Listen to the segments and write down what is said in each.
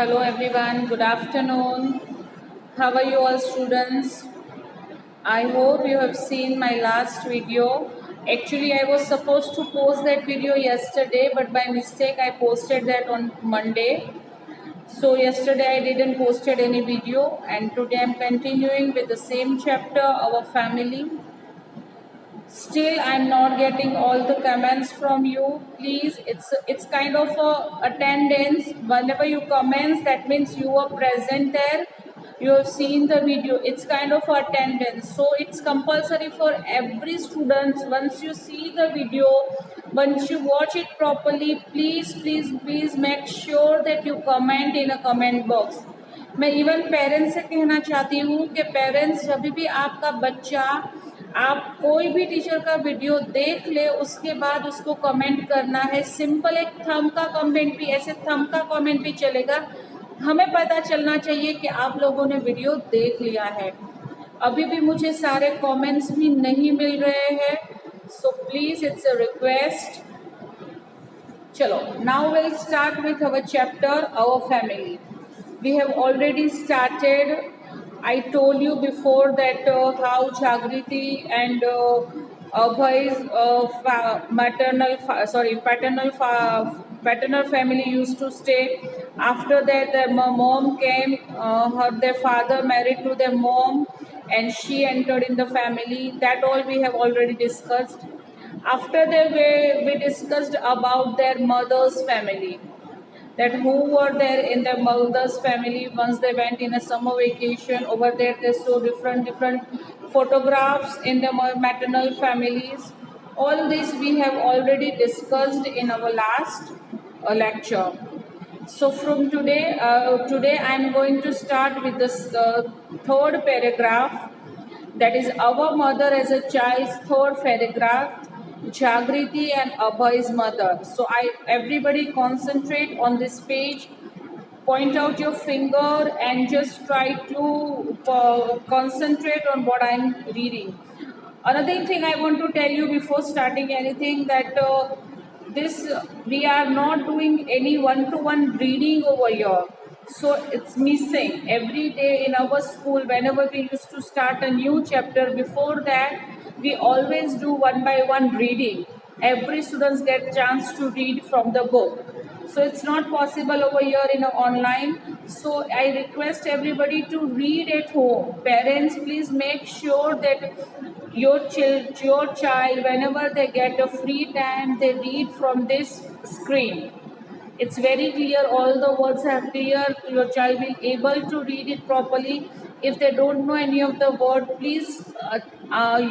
Hello everyone, good afternoon. How are you all students? I hope you have seen my last video. Actually, I was supposed to post that video yesterday, but by mistake I posted that on Monday. So yesterday I didn't posted any video, and today I'm continuing with the same chapter, our family. Still I'm not getting all the comments from you. Please, it's kind of a attendance. Whenever you comments, that means you are present there, you have seen the video. It's kind of attendance, so it's compulsory for every students. Once you see the video, once you watch it properly, please make sure that you comment in a comment box. मैं even parents से कहना चाहती हूँ कि parents, जब भी आपका बच्चा, आप कोई भी टीचर का वीडियो देख ले, उसके बाद उसको कमेंट करना है। सिंपल एक थंब का कमेंट भी, ऐसे थंब का कमेंट भी चलेगा। हमें पता चलना चाहिए कि आप लोगों ने वीडियो देख लिया है। अभी भी मुझे सारे कमेंट्स भी नहीं मिल रहे हैं, so please it's a request. चलो, now will start with our chapter, our family. We have already started. I told you before that how Jagriti and Abhay's paternal family used to stay. After that, their mom came. Their father married to their mom, and she entered in the family. That all we have already discussed. After that, we discussed about their mother's family, that who were there in their mother's family once they went in a summer vacation. Over there they saw different photographs in the maternal families. All this we have already discussed in our last lecture. So from today I am going to start with this third paragraph, that is our mother as a child's third paragraph, Jagriti and Abhay's mother. So everybody concentrate on this page, point out your finger and just try to concentrate on what I'm reading. Another thing I want to tell you before starting anything, that we are not doing any one-to-one reading over here. So it's missing every day in our school. Whenever we used to start a new chapter, before that we always do one by one reading. Every students get chance to read from the book. So it's not possible over here in online. So I request everybody to read at home. Parents, please make sure that your child, whenever they get a free time, they read from this screen. It's very clear, all the words are clear, your child will able to read it properly. If they don't know any of the word, please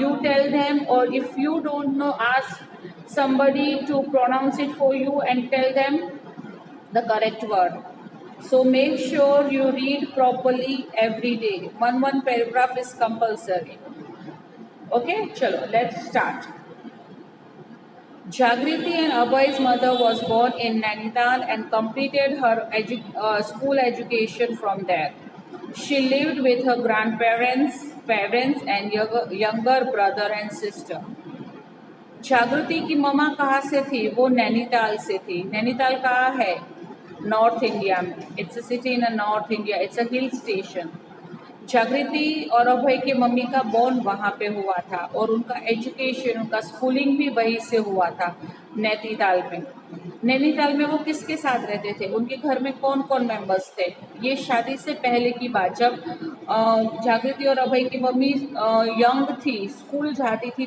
you tell them, or if you don't know, ask somebody to pronounce it for you and tell them the correct word. So make sure you read properly every day. One paragraph is compulsory. Okay, chalo, let's start. Jagriti and Abhay's mother was born in Nainital and completed her school education from there. She lived with her grandparents, parents and younger brother and sister. जागृति की मम्मा कहाँ से थी? वो नैनीताल से थी. नैनीताल कहाँ है? नॉर्थ इंडिया में. It's a city in north India. It's a hill station. जागृति और अभय के मम्मी का बॉर्न वहाँ पे हुआ था, और उनका एजुकेशन, उनका स्कूलिंग भी वहीं से हुआ था, नैनीताल में. नैनीताल में वो किसके साथ रहते थे? उनके घर में कौन कौन मेंबर्स थे? ये शादी से पहले की बात, जब जागृति और अभय की मम्मी यंग थी, स्कूल जाती थी,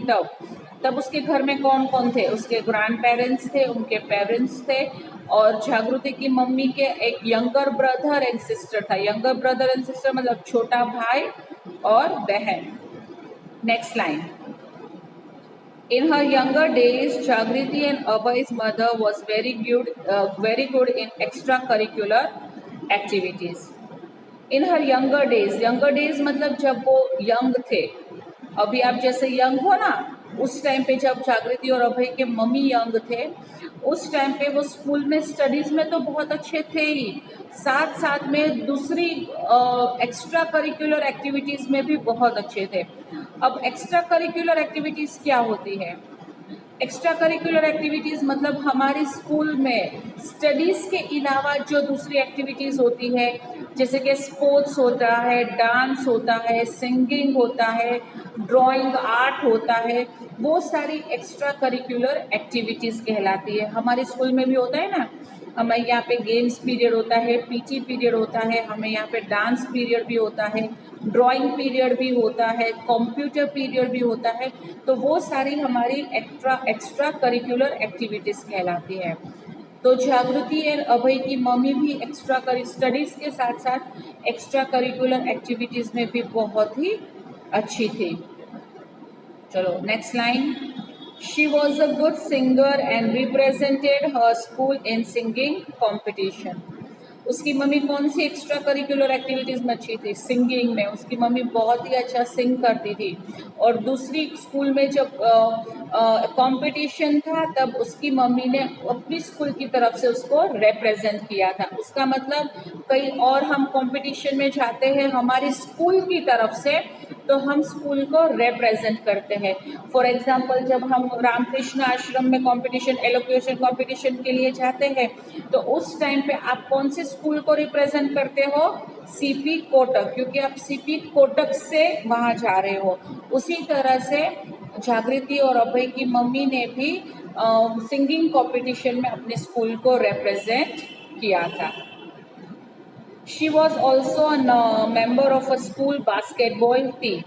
तब उसके घर में कौन कौन थे? उसके ग्रैंड पेरेंट्स थे, उनके पेरेंट्स थे, और जागृति की मम्मी के एक यंगर ब्रदर एंड सिस्टर था. यंगर ब्रदर एंड सिस्टर मतलब छोटा भाई और बहन. Next line. In her younger days, Jagriti and Abhay's mother was very good in extracurricular activities. In her younger days मतलब जब वो यंग थे. अभी आप जैसे यंग हो ना, उस टाइम पे जब जागृति और अभय के मम्मी यंग थे, उस टाइम पे वो स्कूल में स्टडीज में तो बहुत अच्छे थे ही, साथ साथ में दूसरी एक्स्ट्रा करिकुलर एक्टिविटीज में भी बहुत अच्छे थे. अब एक्स्ट्रा करिकुलर एक्टिविटीज क्या होती है? एक्स्ट्रा करिकुलर एक्टिविटीज़ मतलब हमारे स्कूल में स्टडीज़ के अलावा जो दूसरी एक्टिविटीज़ होती है, जैसे कि स्पोर्ट्स होता है, डांस होता है, सिंगिंग होता है, ड्राइंग आर्ट होता है, वो सारी एक्स्ट्रा करिकुलर एक्टिविटीज़ कहलाती है। हमारे स्कूल में भी होता है ना, हमें यहाँ पे गेम्स पीरियड होता है, पीटी पीरियड होता है, हमें यहाँ पे डांस पीरियड भी होता है, ड्राइंग पीरियड भी होता है, कंप्यूटर पीरियड भी होता है। तो वो सारी हमारी एक्स्ट्रा करिकुलर एक्टिविटीज़ कहलाती है। तो जागृति और अभय की मम्मी भी स्टडीज़ के साथ साथ एक्स्ट्रा करिकुलर एक्टिविटीज़ में भी बहुत ही अच्छी थी। चलो next line. She was a good singer and represented her school in singing competition. उसकी मम्मी कौन सी एक्स्ट्रा करिकुलर एक्टिविटीज़ में अच्छी थी? सिंगिंग में। उसकी मम्मी बहुत ही अच्छा सिंग करती थी और दूसरी स्कूल में जब कंपटीशन था तब उसकी मम्मी ने अपनी स्कूल की तरफ से उसको रिप्रेजेंट किया था। उसका मतलब कहीं और हम कंपटीशन में जाते हैं हमारी स्कूल की तरफ से, तो हम स्कूल को रिप्रेजेंट करते हैं। फॉर एग्जाम्पल जब हम रामकृष्ण आश्रम में कंपटीशन, एलोक्यूशन कंपटीशन के लिए जाते हैं, तो उस टाइम पे आप कौन से स्कूल को रिप्रेजेंट करते हो? सीपी कोटक, क्योंकि आप सीपी कोटक से वहाँ जा रहे हो। उसी तरह से जागृति और अभय की मम्मी ने भी सिंगिंग कंपटीशन में अपने स्कूल को रिप्रेजेंट किया था। She was also a member of a school basketball team.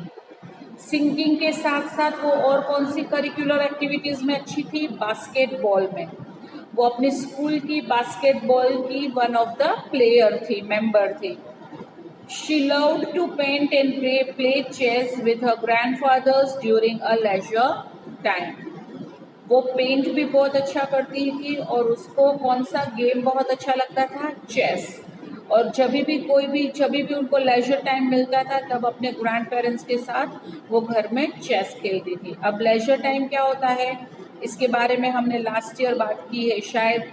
Singing के साथ साथ वो और कौन सी करिकुलर एक्टिविटीज़ में अच्छी थी? बास्केटबॉल में। वो अपने स्कूल की बास्केटबॉल की वन ऑफ द प्लेयर थी, मेंबर थी। She loved to paint and play chess with her grandfathers during a leisure time. वो पेंट भी बहुत अच्छा करती थी और उसको कौन सा गेम बहुत अच्छा लगता था? चेस। और जब भी उनको लेजर टाइम मिलता था तब अपने ग्रैंड पेरेंट्स के साथ वो घर में चेस खेलती थी। अब लेजर टाइम क्या होता है, इसके बारे में हमने लास्ट ईयर बात की है, शायद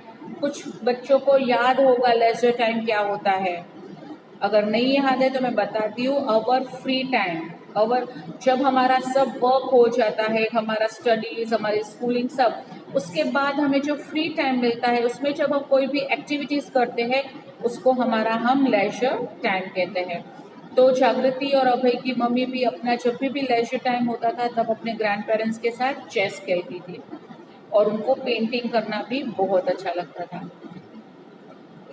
कुछ बच्चों को याद होगा लेजर टाइम क्या होता है। अगर नहीं याद है तो मैं बताती हूँ। अवर फ्री टाइम, अवर जब हमारा सब वर्क हो जाता है, हमारा स्टडीज, हमारी स्कूलिंग सब, उसके बाद हमें जो फ्री टाइम मिलता है उसमें जब हम कोई भी एक्टिविटीज़ करते हैं उसको हम लेजर टाइम कहते हैं। तो जागृति और अभय की मम्मी भी अपना जब भी लेजर टाइम होता था तब अपने ग्रैंड पेरेंट्स के साथ चेस खेलती थी और उनको पेंटिंग करना भी बहुत अच्छा लगता था।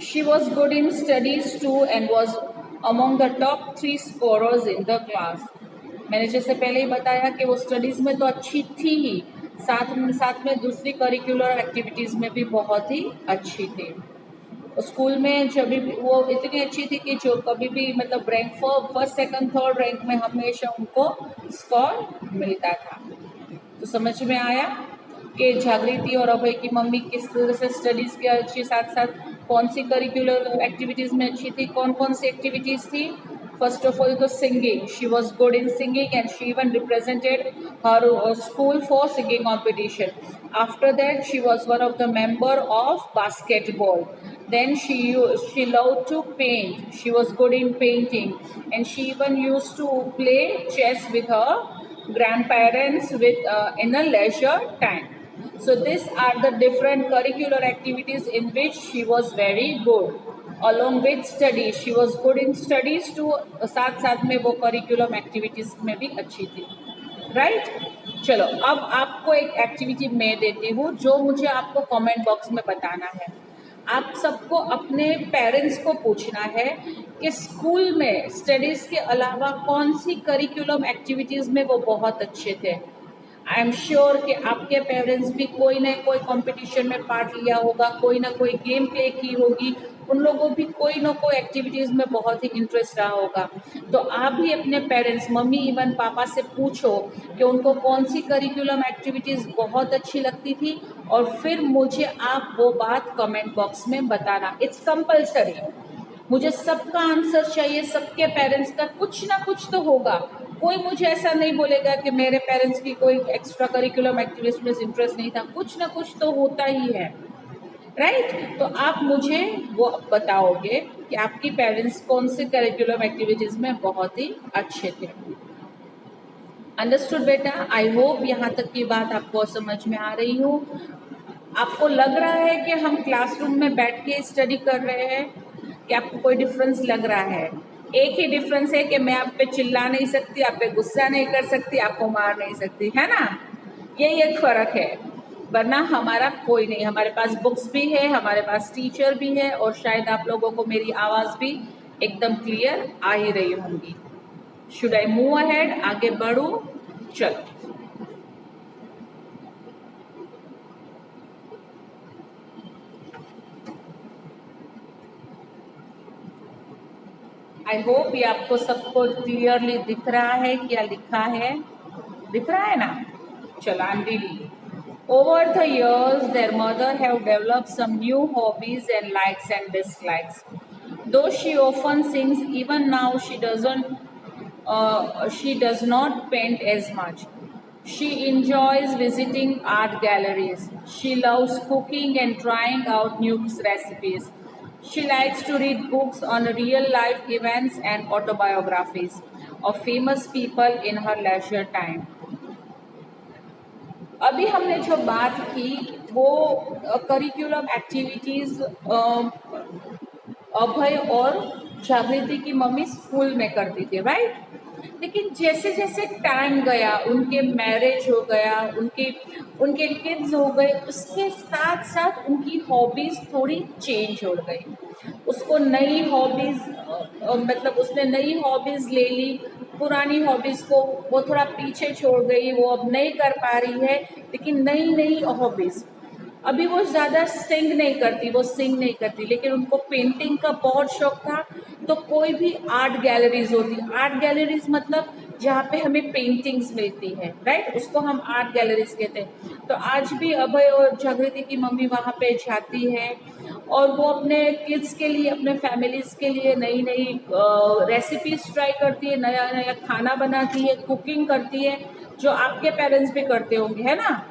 She was good in studies too and was among the top 3 scorers in the class. मैंने जैसे पहले ही बताया कि वो स्टडीज़ में तो अच्छी थी ही, साथ में दूसरी करिकुलर एक्टिविटीज़ में भी बहुत ही अच्छी थी। स्कूल में जब भी वो इतनी अच्छी थी कि जो कभी भी मतलब rank first second third rank में हमेशा उनको स्कोर मिलता था। तो समझ में आया कि जागृति और अभय की मम्मी किस तरह से स्टडीज़ के अच्छे साथ साथ कौन सी करिकुलर एक्टिविटीज़ में अच्छी थी। कौन कौन सी एक्टिविटीज़ थी? फर्स्ट ऑफ ऑल तो singing, she was good in singing and she even represented her school for singing competition. After that, she was one of the member of basketball. Then she loved to paint. She was good in painting, and she even used to play chess with her grandparents in a leisure time. So these are the different curricular activities in which she was very good. Along with studies, she was good in studies too. साथ साथ में वो curriculum activities में भी अच्छी थी, right? चलो अब आपको एक एक्टिविटी मैं देती हूँ जो मुझे आपको कमेंट बॉक्स में बताना है। आप सबको अपने पेरेंट्स को पूछना है कि स्कूल में स्टडीज़ के अलावा कौन सी करिकुलम एक्टिविटीज़ में वो बहुत अच्छे थे। आई एम श्योर कि आपके पेरेंट्स भी कोई ना कोई कंपटीशन में पार्ट लिया होगा, कोई ना कोई गेम प्ले की होगी, उन लोगों भी कोई ना कोई एक्टिविटीज़ में बहुत ही इंटरेस्ट रहा होगा। तो आप भी अपने पेरेंट्स, मम्मी इवन पापा से पूछो कि उनको कौन सी करिकुलम एक्टिविटीज़ बहुत अच्छी लगती थी और फिर मुझे आप वो बात कमेंट बॉक्स में बताना। इट्स कंपल्सरी, मुझे सबका आंसर चाहिए, सबके पेरेंट्स का कुछ ना कुछ तो होगा। कोई मुझे ऐसा नहीं बोलेगा कि मेरे पेरेंट्स की कोई एक्स्ट्रा करिकुलम एक्टिविटीज में इंटरेस्ट नहीं था, कुछ ना कुछ तो होता ही है, राइट? तो आप मुझे वो बताओगे कि आपकी पेरेंट्स कौन से करिकुलम एक्टिविटीज में बहुत ही अच्छे थे। अंडरस्टूड बेटा? आई होप यहाँ तक की बात आपको समझ में आ रही हो। आपको लग रहा है कि हम क्लासरूम में बैठ के स्टडी कर रहे हैं, कि आपको कोई डिफरेंस लग रहा है? एक ही डिफरेंस है कि मैं आप पे चिल्ला नहीं सकती, आप पे गुस्सा नहीं कर सकती, आपको मार नहीं सकती, है ना? यही एक फर्क है, वरना हमारा कोई नहीं। हमारे पास बुक्स भी है, हमारे पास टीचर भी है, और शायद आप लोगों को मेरी आवाज़ भी एकदम क्लियर आ ही रही होंगी। Should I move ahead? आगे बढ़ूं? चलो। आई होप ये आपको सबको क्लियरली दिख रहा है, क्या लिखा है? दिख रहा है ना? चलो, I am reading. Over the years, their mother have developed some new hobbies and likes and dislikes. Though she often sings, even now she does not paint as much. She enjoys visiting art galleries. She loves cooking and trying out new recipes. She likes to read books on real life events and autobiographies of famous people in her leisure time. अभी हमने जो बात की वो curriculum activities अभय और जागृति की mummy school में करती थी, राइट? लेकिन जैसे जैसे टाइम गया, उनके मैरिज हो गया, उनके उनके किड्स हो गए, उसके साथ साथ उनकी हॉबीज थोड़ी चेंज हो गई। उसको नई हॉबीज मतलब उसने नई हॉबीज ले ली, पुरानी हॉबीज को वो थोड़ा पीछे छोड़ गई, वो अब नहीं कर पा रही है। लेकिन नई नई हॉबीज, अभी वो ज़्यादा सिंग नहीं करती, वो सिंग नहीं करती, लेकिन उनको पेंटिंग का बहुत शौक था। तो कोई भी आर्ट गैलरीज होती, आर्ट गैलरीज मतलब जहाँ पे हमें पेंटिंग्स मिलती है, राइट, उसको हम आर्ट गैलरीज कहते हैं। तो आज भी अभय और जागृति की मम्मी वहाँ पे जाती है, और वो अपने किड्स के लिए, अपने फैमिलीज के लिए नई नई रेसिपीज ट्राई करती है, नया नया खाना बनाती है, कुकिंग करती है, जो आपके पेरेंट्स भी करते होंगे, है ना?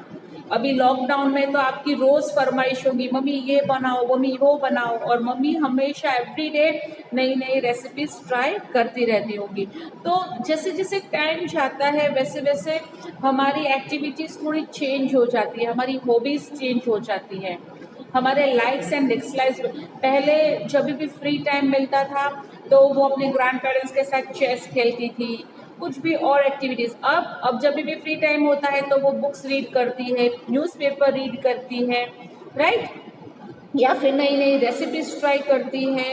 अभी लॉकडाउन में तो आपकी रोज फरमाइश होगी, मम्मी ये बनाओ, मम्मी वो बनाओ, और मम्मी हमेशा एवरीडे नई नई रेसिपीज ट्राई करती रहती होगी। तो जैसे जैसे टाइम जाता है वैसे वैसे हमारी एक्टिविटीज थोड़ी चेंज हो जाती है, हमारी हॉबीज चेंज हो जाती है, हमारे लाइक्स एंड डिसलाइक्स। पहले जब भी फ्री टाइम मिलता था तो वो अपने ग्रैंड पेरेंट्स के साथ चेस खेलती थी, कुछ भी और एक्टिविटीज। अब जब भी फ्री टाइम होता है तो वो बुक्स रीड करती है, न्यूज़पेपर रीड करती है, राइट, या फिर नई नई रेसिपीज ट्राई करती है,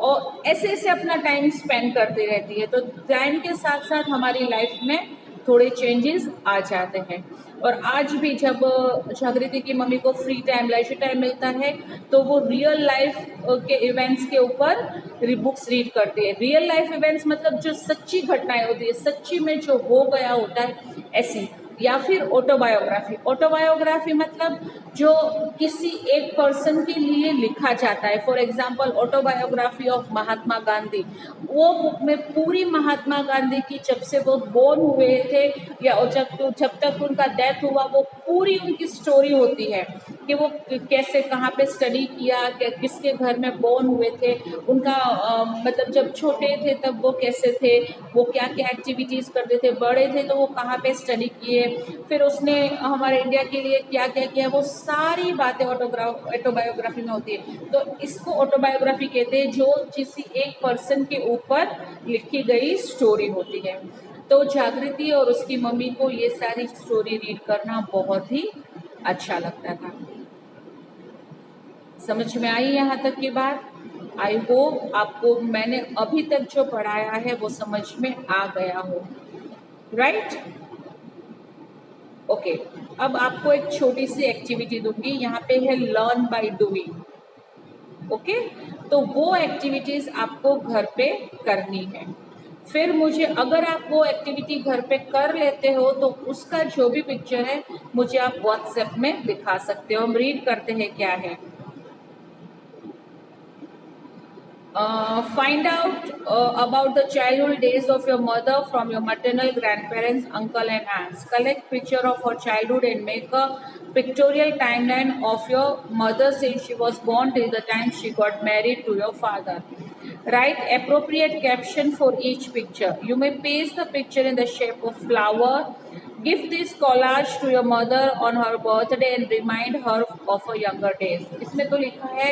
और ऐसे ऐसे अपना टाइम स्पेंड करती रहती है। तो टाइम के साथ साथ हमारी लाइफ में थोड़े चेंजेस आ जाते हैं। और आज भी जब जागृति की मम्मी को फ्री टाइम, लेजर टाइम मिलता है, तो वो रियल लाइफ के इवेंट्स के ऊपर बुक्स रीड करती है। रियल लाइफ इवेंट्स मतलब जो सच्ची घटनाएं होती है, सच्ची में जो हो गया होता है, ऐसी। या फिर ऑटोबायोग्राफी, ऑटोबायोग्राफी मतलब जो किसी एक पर्सन के लिए लिखा जाता है। For example autobiography of Mahatma Gandhi, वो बुक में पूरी महात्मा गांधी की जब से वो बोर्न हुए थे या जब तक उनका डेथ हुआ, वो पूरी उनकी स्टोरी होती है कि वो कैसे, कहाँ पे स्टडी किया, किसके घर में बोर्न हुए थे, उनका मतलब जब छोटे थे तब वो कैसे थे, वो क्या क्या एक्टिविटीज़ करते थे, बड़े थे तो वो कहाँ पे स्टडी किए, फिर उसने हमारे इंडिया के लिए क्या क्या किया, वो सारी बातें ऑटोबायोग्राफी में होती है। तो इसको ऑटोबायोग्राफी कहते हैं, जो किसी एक पर्सन के ऊपर लिखी गई स्टोरी होती है। तो जागृति और उसकी मम्मी को ये सारी स्टोरी रीड करना बहुत ही अच्छा लगता था। समझ में आई यहाँ तक की बात? आई होप आपको मैंने अभी तक जो पढ़ाया है वो समझ में आ गया हो, राइट? ओके, अब आपको एक छोटी सी एक्टिविटी दूंगी, यहाँ पे है लर्न बाय डूइंग। ओके, तो वो एक्टिविटीज आपको घर पे करनी है। फिर मुझे, अगर आप वो एक्टिविटी घर पे कर लेते हो तो उसका जो भी पिक्चर है मुझे आप व्हाट्सएप में दिखा सकते हो। हम रीड करते हैं क्या है। Find out about the childhood days of your mother from your maternal grandparents, uncle and aunts. Collect picture of her childhood and make a pictorial timeline of your mother since she was born till the time she got married to your father. Write appropriate caption for each picture. You may paste the picture in the shape of flower. Give this collage to your mother on her birthday and remind her of her younger days. इसमें तो लिखा है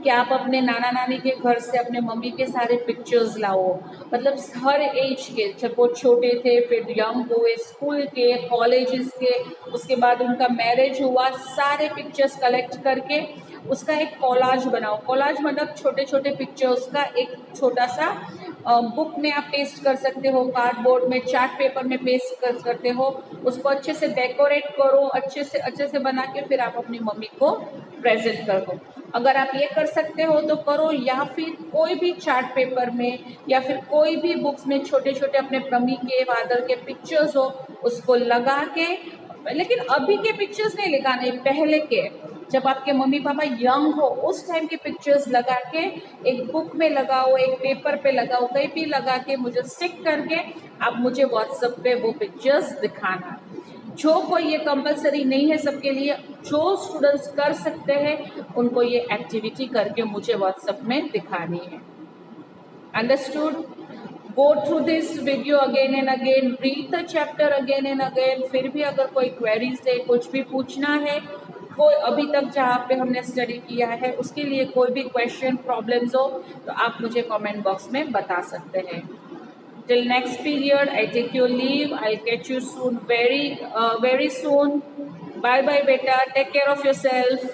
कि आप अपने नाना नानी के घर से अपने मम्मी के सारे पिक्चर्स लाओ, मतलब हर एज के, जब वो छोटे थे, फिर यंग हुए, स्कूल के, कॉलेजेस के, उसके बाद उनका मैरिज हुआ, सारे पिक्चर्स कलेक्ट करके उसका एक कॉलाज बनाओ। कॉलाज मतलब छोटे छोटे पिक्चर्स का एक छोटा सा बुक में आप पेस्ट कर सकते हो, कार्डबोर्ड में, चार्ट पेपर में पेस्ट कर सकते हो। उसको अच्छे से डेकोरेट करो, अच्छे से बना के फिर आप अपनी मम्मी को प्रेजेंट कर दो। अगर आप ये कर सकते हो तो करो, या फिर कोई भी चार्ट पेपर में या फिर कोई भी बुक्स में छोटे छोटे अपने मम्मी के, फादर के पिक्चर्स हो उसको लगा के, लेकिन अभी के पिक्चर्स नहीं लगाने, पहले के, जब आपके मम्मी पापा यंग हो उस टाइम के पिक्चर्स लगा के एक बुक में लगाओ, एक पेपर पे लगाओ, कहीं भी लगा के मुझे स्टिक करके आप मुझे व्हाट्सएप पे वो पिक्चर्स दिखाना। जो कोई, ये कंपलसरी नहीं है सबके लिए, जो स्टूडेंट्स कर सकते हैं उनको ये एक्टिविटी करके मुझे व्हाट्सएप में दिखानी है। Understood? Go through this video again and again, read the chapter again and again। फिर भी अगर कोई क्वेरीज है, कुछ भी पूछना है, कोई अभी तक जहाँ पे हमने स्टडी किया है उसके लिए कोई भी क्वेश्चन, प्रॉब्लम्स हो तो आप मुझे कमेंट बॉक्स में बता सकते हैं। Till next period, I take your leave. I'll catch you soon, very soon. Bye bye, beta. Take care of yourself.